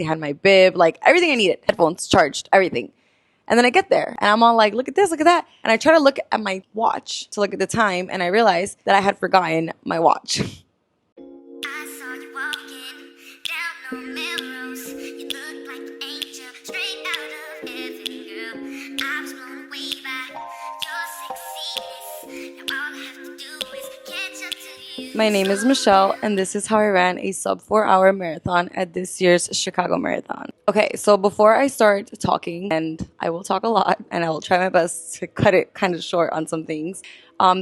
They had my bib, like everything I needed, headphones, charged, everything. And then I get there and I'm all like, look at this, look at that. And I try to look at my watch to look at the time, and I realized that I had forgotten my watch. I saw you walking down on Melrose. You look like an angel, straight out of heaven, girl. I was blown away by your sexiness. Now all I have to do is catch up to you. My name is Michelle, and this is how I ran a sub 4-hour marathon at this year's Chicago Marathon. Okay, so before I start talking, and I will talk a lot, and I will try my best to cut it kind of short on some things.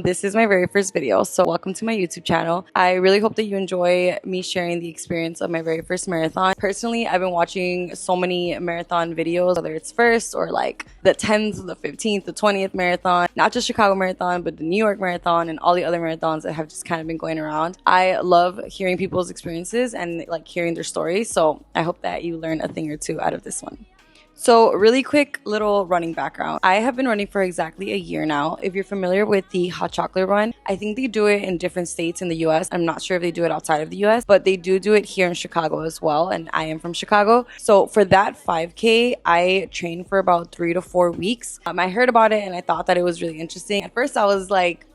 This is my very first video, so welcome to my YouTube channel. I really hope that you enjoy me sharing the experience of my very first marathon. Personally, I've been watching so many marathon videos, whether it's first or like the 10th, the 15th, the 20th marathon, not just Chicago Marathon, but the New York Marathon and all the other marathons that have just kind of been going around. I love hearing people's experiences and like hearing their stories, so I hope that you learn a thing or two out of this one. So really quick little running background. I have been running for exactly a year now. If you're familiar with the Hot Chocolate Run, I think they do it in different states in the US. I'm not sure if they do it outside of the US, but they do it here in Chicago as well. And I am from Chicago. So for that 5K, I trained for about 3 to 4 weeks. I heard about it and I thought that it was really interesting. At first I was like,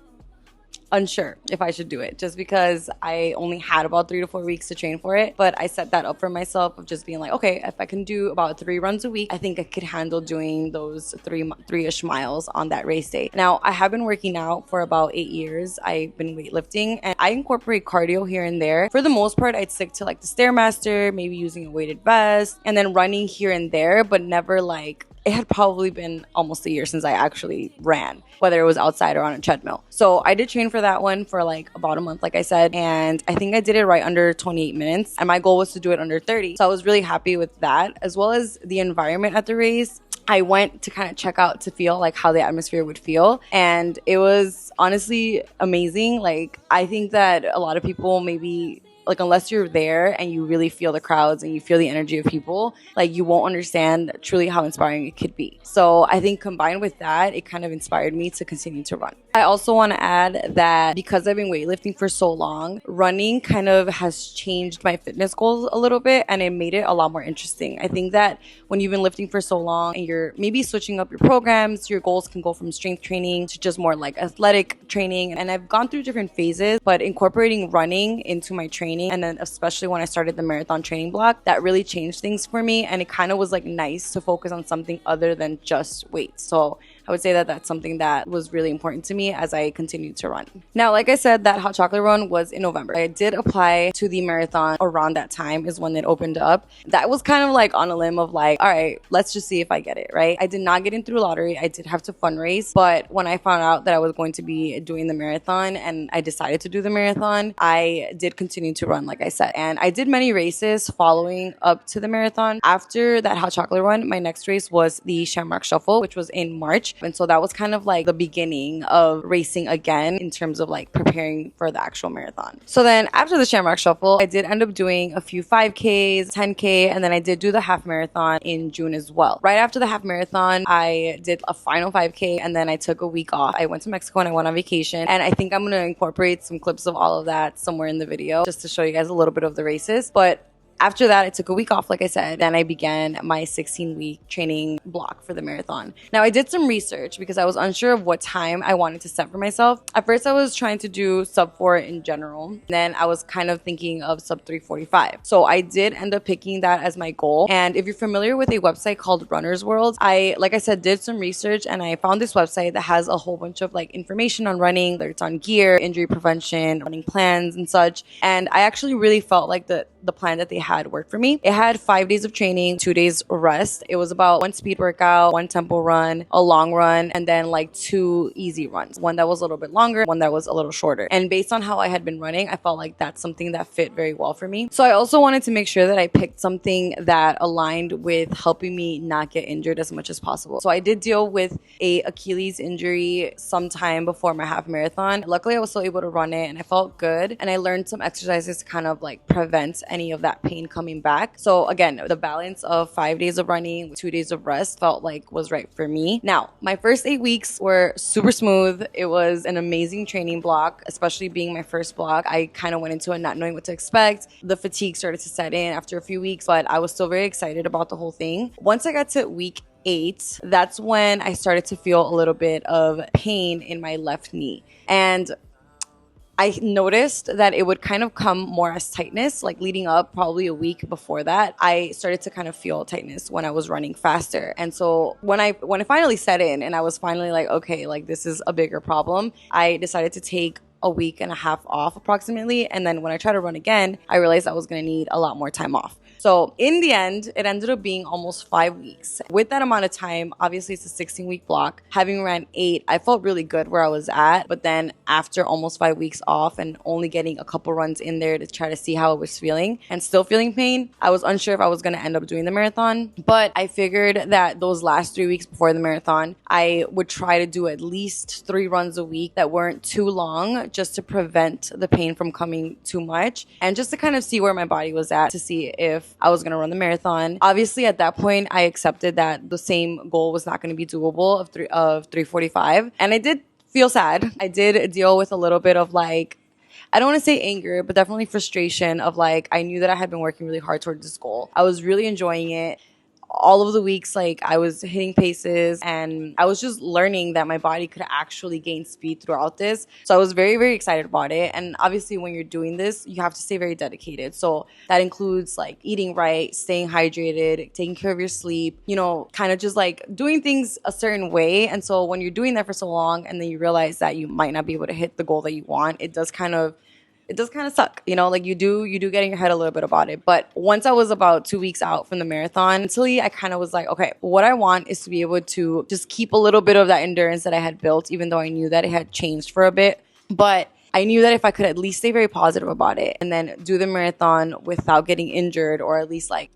unsure if I should do it just because I only had about 3 to 4 weeks to train for it. But I set that up for myself of just being like, okay, if I can do about 3 runs a week, I think I could handle doing those three-ish miles on that race day. Now, I have been working out for about 8 years. I've been weightlifting and I incorporate cardio here and there. For the most part, I'd stick to like the Stairmaster, maybe using a weighted vest, and then running here and there, but never like, it had probably been almost a year since I actually ran, whether it was outside or on a treadmill. So I did train for that one for like about a month, like I said, and I think I did it right under 28 minutes. And my goal was to do it under 30. So I was really happy with that, as well as the environment at the race. I went to kind of check out to feel like how the atmosphere would feel. And it was honestly amazing. Like, I think that a lot of people maybe, like, unless you're there and you really feel the crowds and you feel the energy of people, like, you won't understand truly how inspiring it could be. So I think combined with that, it kind of inspired me to continue to run. I also want to add that because I've been weightlifting for so long, running kind of has changed my fitness goals a little bit, and it made it a lot more interesting. I think that when you've been lifting for so long and you're maybe switching up your programs, your goals can go from strength training to just more like athletic training. And I've gone through different phases, but incorporating running into my training, and then especially when I started the marathon training block, that really changed things for me. And it kind of was like nice to focus on something other than just weights. So I would say that that's something that was really important to me as I continued to run. Now, like I said, that Hot Chocolate Run was in November. I did apply to the marathon around that time is when it opened up. That was kind of like on a limb of like, all right, let's just see if I get it, right? I did not get in through lottery. I did have to fundraise. But when I found out that I was going to be doing the marathon and I decided to do the marathon, I did continue to run, like I said. And I did many races following up to the marathon. After that Hot Chocolate Run, my next race was the Shamrock Shuffle, which was in March. And so that was kind of like the beginning of racing again in terms of like preparing for the actual marathon. So then after the Shamrock Shuffle, I did end up doing a few 5Ks, 10K, and then I did do the half marathon in June as well. Right after the half marathon, I did a final 5K and then I took a week off. I went to Mexico and I went on vacation. And I think I'm going to incorporate some clips of all of that somewhere in the video just to show you guys a little bit of the races. But after that, I took a week off, like I said, then I began my 16-week training block for the marathon. Now, I did some research because I was unsure of what time I wanted to set for myself. At first, I was trying to do sub 4 in general. Then I was kind of thinking of sub 3:45. So I did end up picking that as my goal. And if you're familiar with a website called Runner's World, I, like I said, did some research and I found this website that has a whole bunch of like information on running, whether it's on gear, injury prevention, running plans and such. And I actually really felt like the plan that they had worked for me. It had 5 days of training, 2 days rest. It was about 1 speed workout, 1 tempo run, a long run, and then like 2 easy runs. One that was a little bit longer, one that was a little shorter. And based on how I had been running, I felt like that's something that fit very well for me. So I also wanted to make sure that I picked something that aligned with helping me not get injured as much as possible. So I did deal with a Achilles injury sometime before my half marathon. Luckily, I was still able to run it and I felt good. And I learned some exercises to kind of like prevent any of that pain coming back. So again, the balance of 5 days of running with 2 days of rest felt like was right for me. Now, my first 8 weeks were super smooth. It was an amazing training block, especially being my first block. I kind of went into it not knowing what to expect. The fatigue started to set in after a few weeks, but I was still very excited about the whole thing. Once I got to week 8, that's when I started to feel a little bit of pain in my left knee. And I noticed that it would kind of come more as tightness, like leading up probably a week before that. I started to kind of feel tightness when I was running faster. And so when it finally set in and I was finally like, okay, like this is a bigger problem, I decided to take a week and a half off approximately. And then when I tried to run again, I realized I was going to need a lot more time off. So in the end, it ended up being almost 5 weeks. With that amount of time, obviously it's a 16-week block. Having ran 8, I felt really good where I was at. But then after almost 5 weeks off and only getting a couple runs in there to try to see how I was feeling and still feeling pain, I was unsure if I was going to end up doing the marathon. But I figured that those last 3 weeks before the marathon, I would try to do at least 3 runs a week that weren't too long, just to prevent the pain from coming too much and just to kind of see where my body was at to see if I was going to run the marathon. Obviously, at that point, I accepted that the same goal was not going to be doable of 3:45. And I did feel sad. I did deal with a little bit of like, I don't want to say anger, but definitely frustration of like, I knew that I had been working really hard towards this goal. I was really enjoying it. All of the weeks, like I was hitting paces and I was just learning that my body could actually gain speed throughout this. So I was very, very excited about it. And obviously when you're doing this, you have to stay very dedicated. So that includes like eating right, staying hydrated, taking care of your sleep, you know, kind of just like doing things a certain way. And so when you're doing that for so long and then you realize that you might not be able to hit the goal that you want, it does kind of suck, you know, like you do get in your head a little bit about it. But once I was about 2 weeks out from the marathon, mentally, I kind of was like, okay, what I want is to be able to just keep a little bit of that endurance that I had built, even though I knew that it had changed for a bit. But I knew that if I could at least stay very positive about it and then do the marathon without getting injured, or at least like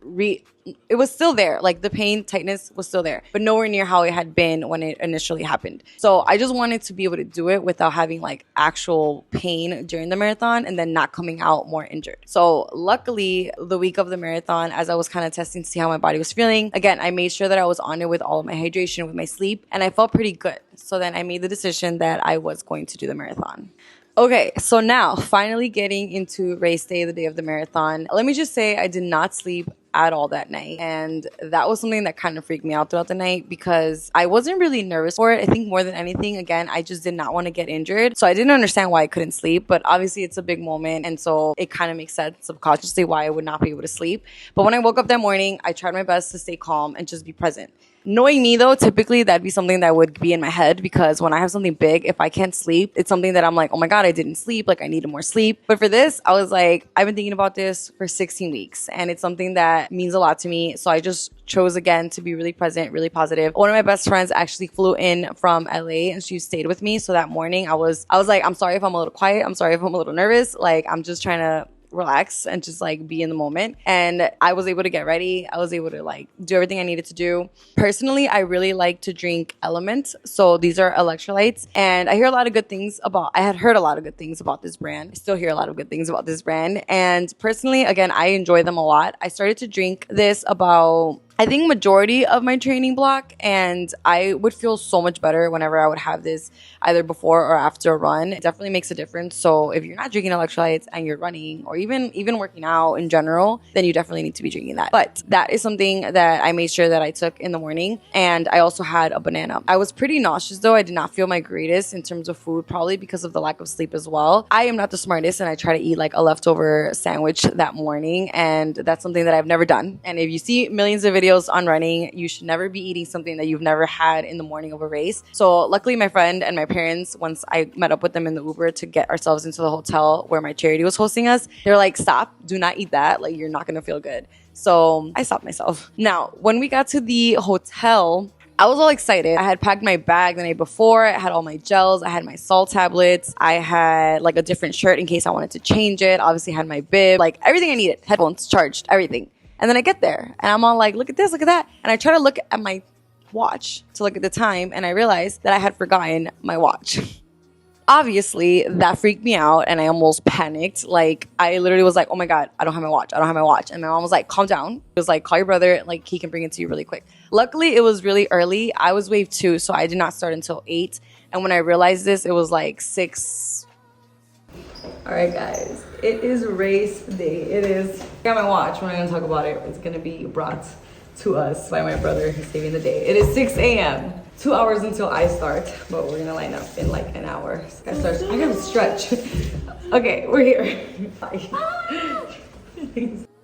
it was still there. Like the pain, tightness was still there, but nowhere near how it had been when it initially happened. So I just wanted to be able to do it without having like actual pain during the marathon and then not coming out more injured. So luckily, the week of the marathon, as I was kind of testing to see how my body was feeling, again, I made sure that I was on it with all of my hydration, with my sleep, and I felt pretty good. So then I made the decision that I was going to do the marathon. Okay, so now finally getting into race day, the day of the marathon. Let me just say I did not sleep at all that night. And that was something that kind of freaked me out throughout the night because I wasn't really nervous for it. I think more than anything, again, I just did not want to get injured. So I didn't understand why I couldn't sleep, but obviously it's a big moment. And so it kind of makes sense subconsciously why I would not be able to sleep. But when I woke up that morning, I tried my best to stay calm and just be present. Knowing me though, typically that'd be something that would be in my head because when I have something big, if I can't sleep, it's something that I'm like, oh my God, I didn't sleep. Like I needed more sleep. But for this, I was like, I've been thinking about this for 16 weeks and it's something that means a lot to me. So I just chose again to be really present, really positive. One of my best friends actually flew in from LA and she stayed with me. So that morning I was like, I'm sorry if I'm a little quiet. I'm sorry if I'm a little nervous. Like I'm just trying to relax and just like be in the moment. And I was able to get ready. I was able to like do everything I needed to do. Personally, I really like to drink Element. So these are electrolytes. And I had heard a lot of good things about this brand. I still hear a lot of good things about this brand. And personally, again, I enjoy them a lot. I started to drink this about I think majority of my training block, and I would feel so much better whenever I would have this either before or after a run. It definitely makes a difference. So if you're not drinking electrolytes and you're running or even working out in general, then you definitely need to be drinking that. But that is something that I made sure that I took in the morning. And I also had a banana. I was pretty nauseous though. I did not feel my greatest in terms of food, probably because of the lack of sleep as well. I am not the smartest and I try to eat like a leftover sandwich that morning. And that's something that I've never done. And if you see millions of videos on running, you should never be eating something that you've never had in the morning of a race. So luckily my friend and my parents, once I met up with them in the Uber to get ourselves into the hotel where my charity was hosting us, they're like, stop, do not eat that. Like you're not going to feel good. So I stopped myself. Now, when we got to the hotel, I was all excited. I had packed my bag the night before. I had all my gels. I had my salt tablets. I had like a different shirt in case I wanted to change it. Obviously had my bib, like everything I needed, headphones, charged, everything. And then I get there and I'm all like, look at this, look at that. And I try to look at my watch to look at the time. And I realized that I had forgotten my watch. Obviously, that freaked me out and I almost panicked. Like, I literally was like, oh my God, I don't have my watch. I don't have my watch. And my mom was like, calm down. It was like, call your brother. Like, he can bring it to you really quick. Luckily, it was really early. I was wave 2, so I did not start until 8. And when I realized this, it was like 6. All right, guys, it is race day. It is. I got my watch. We're not gonna talk about it. It's gonna be brought to us by my brother who's saving the day. It is 6 a.m. 2 hours until I start, but we're gonna line up in like an hour. I gotta stretch. Okay, we're here. Bye.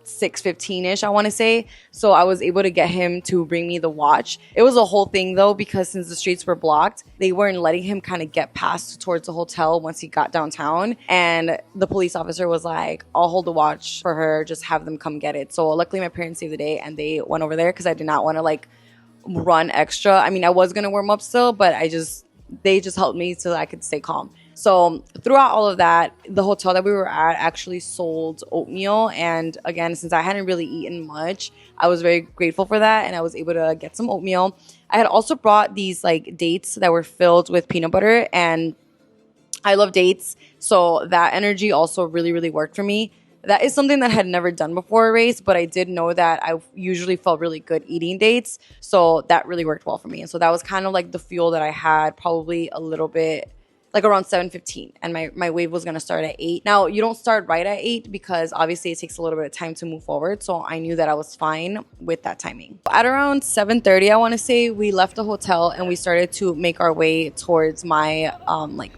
6:15ish, I want to say. So I was able to get him to bring me the watch. It was a whole thing though, because since the streets were blocked, they weren't letting him kind of get past towards the hotel once he got downtown. And the police officer was like, I'll hold the watch for her, just have them come get it. So luckily my parents saved the day and they went over there because I did not want to like run extra. I mean, I was gonna warm up still, but they just helped me so that I could stay calm. So throughout all of that, the hotel that we were at actually sold oatmeal. And again, since I hadn't really eaten much, I was very grateful for that. And I was able to get some oatmeal. I had also brought these like dates that were filled with peanut butter. And I love dates. So that energy also really, really worked for me. That is something that I had never done before a race, but I did know that I usually felt really good eating dates. So that really worked well for me. And so that was kind of like the fuel that I had probably a little bit like around 7:15, and my wave was gonna start at 8. Now you don't start right at 8 because obviously it takes a little bit of time to move forward. So I knew that I was fine with that timing. At around 7:30, I want to say, we left the hotel and we started to make our way towards my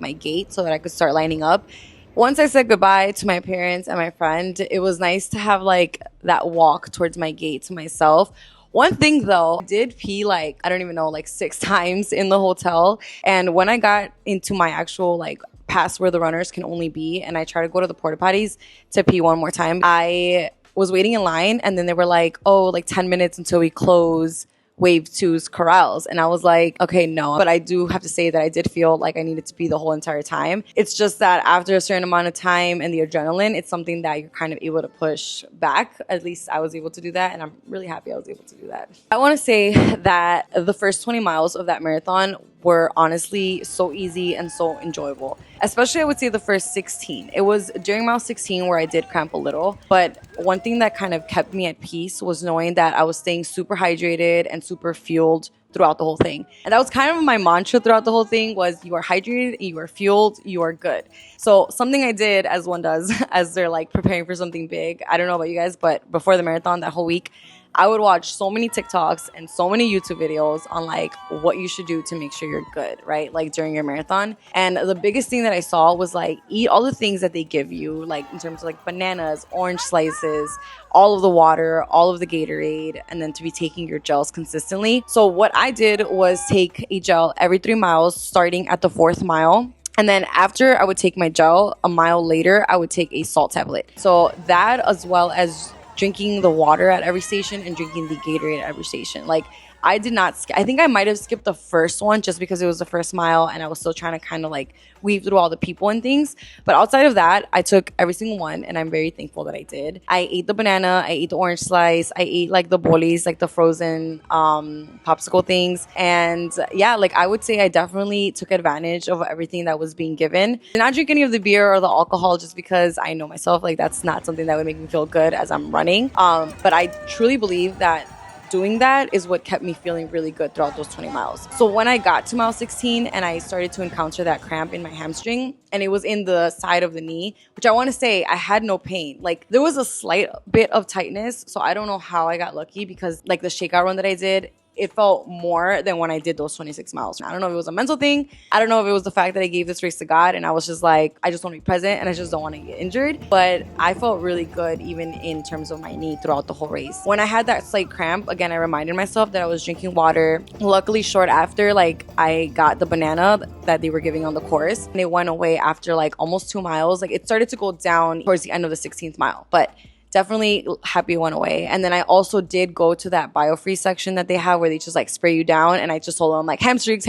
my gate so that I could start lining up. Once I said goodbye to my parents and my friend, it was nice to have like that walk towards my gate to myself. One thing though, I did pee like, I don't even know, like 6 times in the hotel. And when I got into my actual like past where the runners can only be, and I tried to go to the porta potties to pee one more time, I was waiting in line and then they were like, oh, like 10 minutes until we close wave 2's corrals. And I was like, okay, no. But I do have to say that I did feel like I needed to be the whole entire time. It's just that after a certain amount of time and the adrenaline, it's something that you're kind of able to push back. At least I was able to do that. And I'm really happy I was able to do that. I want to say that the first 20 miles of that marathon were honestly so easy and so enjoyable. Especially I would say the first 16. It was during mile 16 where I did cramp a little. But one thing that kind of kept me at peace was knowing that I was staying super hydrated and super fueled throughout the whole thing. And that was kind of my mantra throughout the whole thing was, you are hydrated, you are fueled, you are good. So something I did, as one does, as they're like preparing for something big. I don't know about you guys, but before the marathon, that whole week, I would watch so many TikToks and so many YouTube videos on like what you should do to make sure you're good, right? Like during your marathon. And the biggest thing that I saw was like, eat all the things that they give you, like in terms of like bananas, orange slices, all of the water, all of the Gatorade, and then to be taking your gels consistently. So what I did was take a gel every 3 miles, starting at the 4th mile. And then after I would take my gel, a mile later, I would take a salt tablet. So that, as well as drinking the water at every station and drinking the Gatorade at every station. Like, I did not, I think I might have skipped the first one just because it was the first mile and I was still trying to kind of like weave through all the people and things. But outside of that, I took every single one and I'm very thankful that I did. I ate the banana, I ate the orange slice, I ate like the bolis, like the frozen popsicle things. And yeah, like I would say I definitely took advantage of everything that was being given. Did not drink any of the beer or the alcohol just because I know myself, like that's not something that would make me feel good as I'm running. But I truly believe that doing that is what kept me feeling really good throughout those 20 miles. So when I got to mile 16 and I started to encounter that cramp in my hamstring, and it was in the side of the knee, which I want to say I had no pain. Like there was a slight bit of tightness. So I don't know how I got lucky because like the shakeout run that I did, it felt more than when I did those 26 miles. I don't know if it was a mental thing. I don't know if it was the fact that I gave this race to God and I was just like, I just want to be present and I just don't want to get injured. But I felt really good even in terms of my knee throughout the whole race. When I had that slight cramp, again, I reminded myself that I was drinking water. Luckily, short after, like I got the banana that they were giving on the course and it went away after like almost 2 miles. Like it started to go down towards the end of the 16th mile. But definitely happy it went away. And then I also did go to that biofreeze section that they have where they just like spray you down. And I just told them like hamstrings.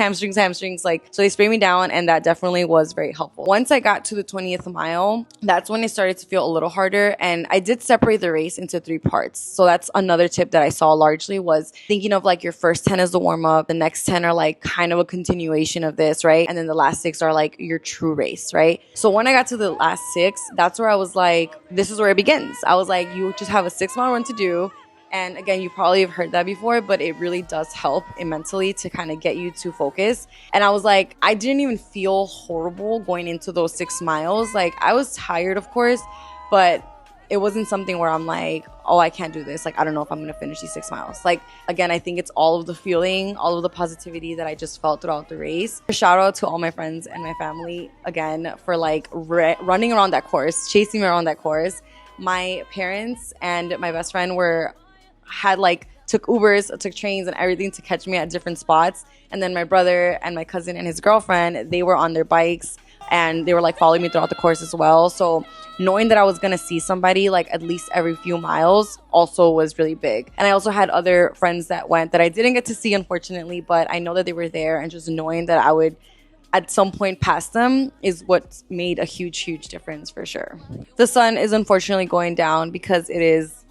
Like, so they sprayed me down, and that definitely was very helpful. Once I got to the 20th mile, that's when it started to feel a little harder. And I did separate the race into 3 parts. So that's another tip that I saw largely, was thinking of like your first 10 as the warm up. The next 10 are like kind of a continuation of this, right? And then the last 6 are like your true race, right? So when I got to the last 6, that's where I was like, this is where it begins. I was like, you just have a 6-mile run to do. And again, you probably have heard that before, but it really does help mentally to kind of get you to focus. And I was like, I didn't even feel horrible going into those 6 miles. Like, I was tired, of course, but it wasn't something where I'm like, oh, I can't do this. Like, I don't know if I'm going to finish these 6 miles. Like, again, I think it's all of the feeling, all of the positivity that I just felt throughout the race. Shout out to all my friends and my family, again, for like running around that course, chasing me around that course. My parents and my best friend took Ubers, took trains and everything to catch me at different spots. And then my brother and my cousin and his girlfriend, they were on their bikes and they were like following me throughout the course as well. So knowing that I was going to see somebody like at least every few miles also was really big. And I also had other friends that went that I didn't get to see, unfortunately, but I know that they were there, and just knowing that I would at some point past them is what made a huge difference for sure. The sun is unfortunately going down because it is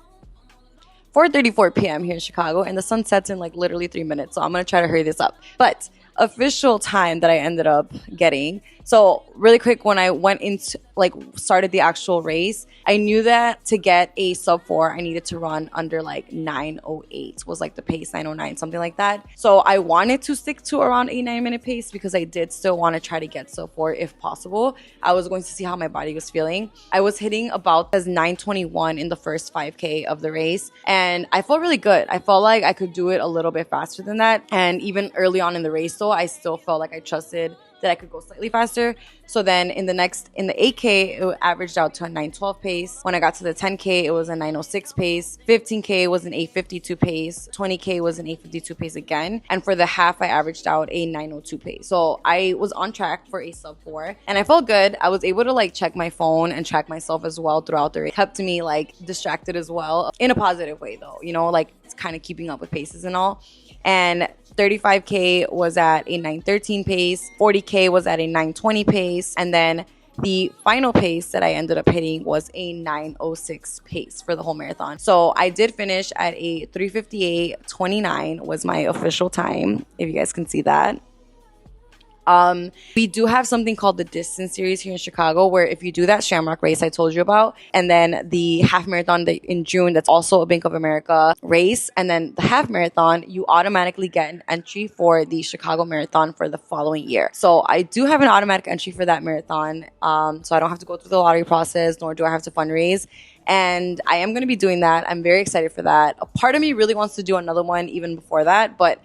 4:34 p.m. here in Chicago, and the sun sets in like literally 3 minutes. So I'm going to try to hurry this up. But official time that I ended up getting. So really quick, when I went into started the actual race, I knew that to get a sub 4, I needed to run under like 9:08 was like the pace, 9:09, something like that. So I wanted to stick to around a 9-minute pace because I did still want to try to get sub 4 if possible. I was going to see how my body was feeling. I was hitting about as 9:21 in the first 5K of the race, and I felt really good. I felt like I could do it a little bit faster than that. And even early on in the race, though, I still felt like I trusted that I could go slightly faster. So then in the 8K, it averaged out to a 9:12 pace. When I got to the 10K, it was a 9:06 pace. 15K was an 8:52 pace. 20K was an 8:52 pace again. And for the half, I averaged out a 9:02 pace. So I was on track for a sub 4, and I felt good. I was able to like check my phone and track myself as well throughout the race. It kept me like distracted as well, in a positive way though, you know, like it's kind of keeping up with paces and all. And 35K was at a 9:13 pace, 40K was at a 9:20 pace, and then the final pace that I ended up hitting was a 9:06 pace for the whole marathon. So I did finish at a 3:58.29 was my official time, if you guys can see that. We do have something called the distance series here in Chicago, where if you do that Shamrock race I told you about, and then the half marathon in June, that's also a Bank of America race, and then the half marathon, you automatically get an entry for the Chicago Marathon for the following year. So I do have an automatic entry for that marathon. So I don't have to go through the lottery process, nor do I have to fundraise. And I am going to be doing that. I'm very excited for that. A part of me really wants to do another one even before that, but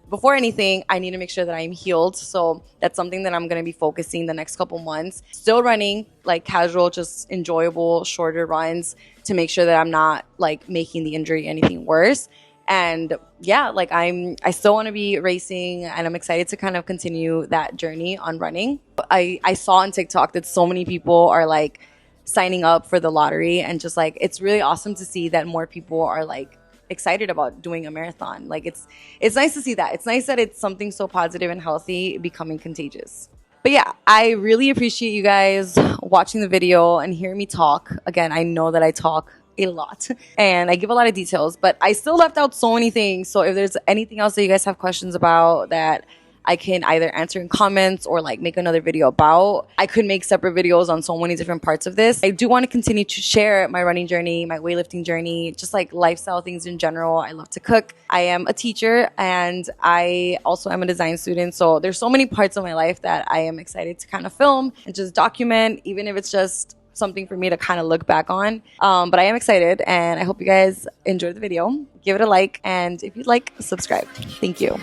before anything, I need to make sure that I'm healed. So that's something that I'm going to be focusing the next couple months. Still running like casual, just enjoyable, shorter runs to make sure that I'm not like making the injury anything worse. And yeah, like I still want to be racing, and I'm excited to kind of continue that journey on running. I saw on TikTok that so many people are like signing up for the lottery, and just like, it's really awesome to see that more people are like excited about doing a marathon. Like it's nice to see that. It's nice that it's something so positive and healthy becoming contagious. But yeah, I really appreciate you guys watching the video and hearing me talk. Again, I know that I talk a lot and I give a lot of details, but I still left out so many things. So if there's anything else that you guys have questions about that I can either answer in comments or like make another video about, I could make separate videos on so many different parts of this. I do want to continue to share my running journey, my weightlifting journey, just like lifestyle things in general. I love to cook. I am a teacher, and I also am a design student. So there's so many parts of my life that I am excited to kind of film and just document, even if it's just something for me to kind of look back on. But I am excited, and I hope you guys enjoyed the video. Give it a like, and if you'd like, subscribe. Thank you.